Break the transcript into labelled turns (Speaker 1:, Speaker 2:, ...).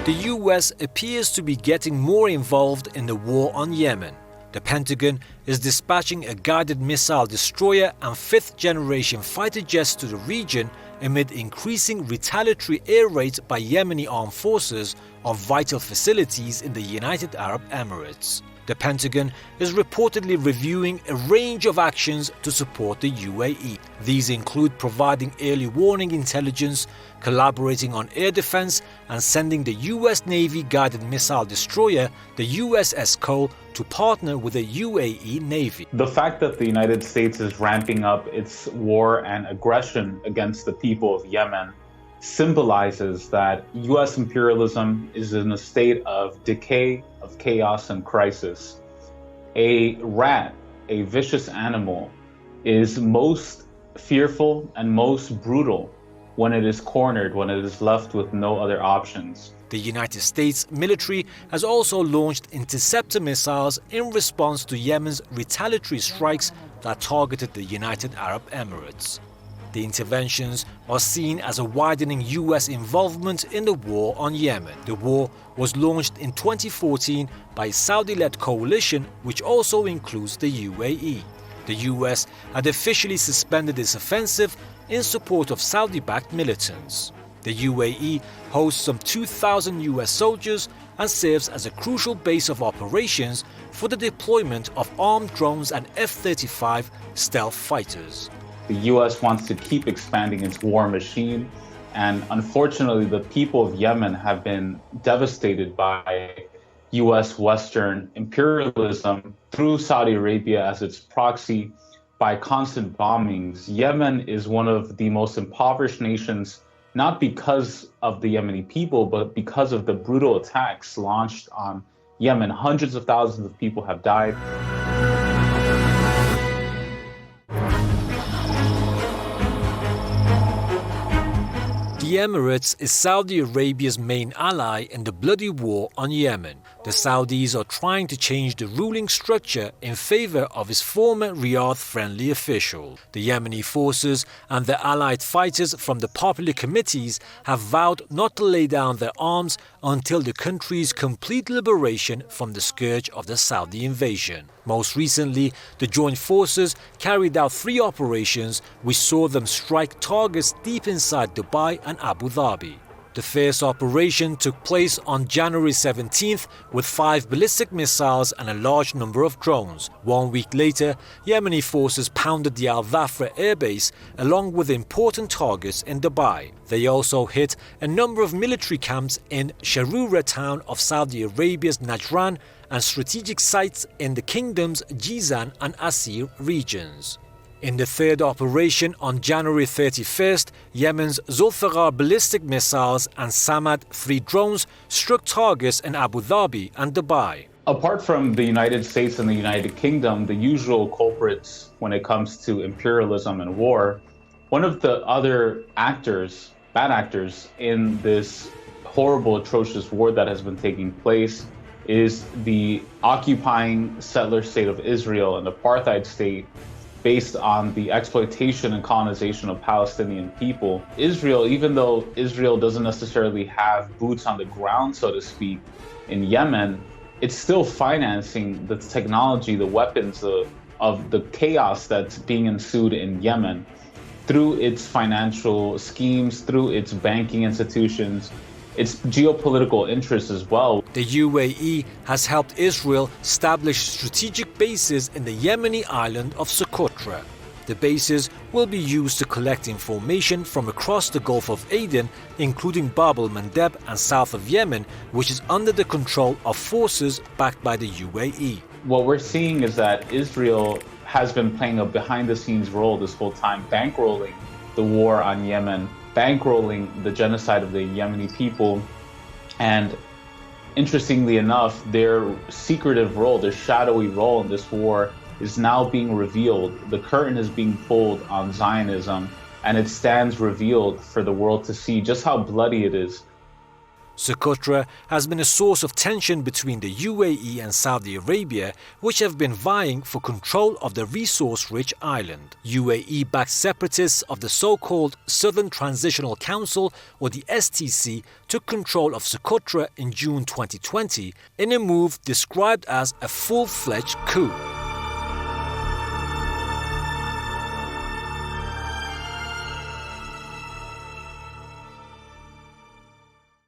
Speaker 1: The US appears to be getting more involved in the war on Yemen. The Pentagon is dispatching a guided missile destroyer and fifth-generation fighter jets to the region amid increasing retaliatory air raids by Yemeni armed forces on vital facilities in the United Arab Emirates. The Pentagon is reportedly reviewing a range of actions to support the UAE. These include providing early warning intelligence, collaborating on air defense, and sending the US Navy guided missile destroyer, the USS Cole, to partner with the UAE Navy.
Speaker 2: The fact that the United States is ramping up its war and aggression against the people of Yemen symbolizes that US imperialism is in a state of decay, of chaos and crisis. A rat, a vicious animal, is most fearful and most brutal when it is cornered, when it is left with no other options.
Speaker 1: The United States military has also launched interceptor missiles in response to Yemen's retaliatory strikes that targeted the United Arab Emirates. The interventions are seen as a widening US involvement in the war on Yemen. The war was launched in 2014 by a Saudi-led coalition which also includes the UAE. The US had officially suspended its offensive in support of Saudi-backed militants. The UAE hosts some 2,000 US soldiers and serves as a crucial base of operations for the deployment of armed drones and F-35 stealth fighters.
Speaker 2: The US wants to keep expanding its war machine, and unfortunately the people of Yemen have been devastated by US Western imperialism through Saudi Arabia as its proxy by constant bombings. Yemen is one of the most impoverished nations, not because of the Yemeni people, but because of the brutal attacks launched on Yemen. Hundreds of thousands of people have died.
Speaker 1: The Emirates is Saudi Arabia's main ally in the bloody war on Yemen. The Saudis are trying to change the ruling structure in favor of its former Riyadh-friendly official. The Yemeni forces and the allied fighters from the popular committees have vowed not to lay down their arms until the country's complete liberation from the scourge of the Saudi invasion. Most recently, the joint forces carried out 3 operations which saw them strike targets deep inside Dubai and Abu Dhabi. The first operation took place on January 17th with 5 ballistic missiles and a large number of drones. 1 week later, Yemeni forces pounded the Al Dhafra airbase along with important targets in Dubai. They also hit a number of military camps in Sharura town of Saudi Arabia's Najran and strategic sites in the kingdom's Jizan and Asir regions. In the third operation on January 31st, Yemen's Zulfiqar ballistic missiles and Samad 3 drones struck targets in Abu Dhabi and Dubai.
Speaker 2: Apart from the United States and the United Kingdom, the usual culprits when it comes to imperialism and war, one of the other actors, bad actors in this horrible, atrocious war that has been taking place is the occupying settler state of Israel, an apartheid state based on the exploitation and colonization of Palestinian people. Israel, even though Israel doesn't necessarily have boots on the ground, so to speak, in Yemen, it's still financing the technology, the weapons of the chaos that's being ensued in Yemen through its financial schemes, through its banking institutions, its geopolitical interests as well.
Speaker 1: The UAE has helped Israel establish strategic bases in the Yemeni island of Socotra. The bases will be used to collect information from across the Gulf of Aden, including Bab el-Mandeb and south of Yemen, which is under the control of forces backed by the UAE.
Speaker 2: What we're seeing is that Israel has been playing a behind-the-scenes role this whole time, bankrolling the war on Yemen, bankrolling the genocide of the Yemeni people, and interestingly enough, their secretive role, their shadowy role in this war is now being revealed. The curtain is being pulled on Zionism, and it stands revealed for the world to see just how bloody it is.
Speaker 1: Socotra has been a source of tension between the UAE and Saudi Arabia, which have been vying for control of the resource-rich island. UAE-backed separatists of the so-called Southern Transitional Council, or the STC, took control of Socotra in June 2020 in a move described as a full-fledged coup.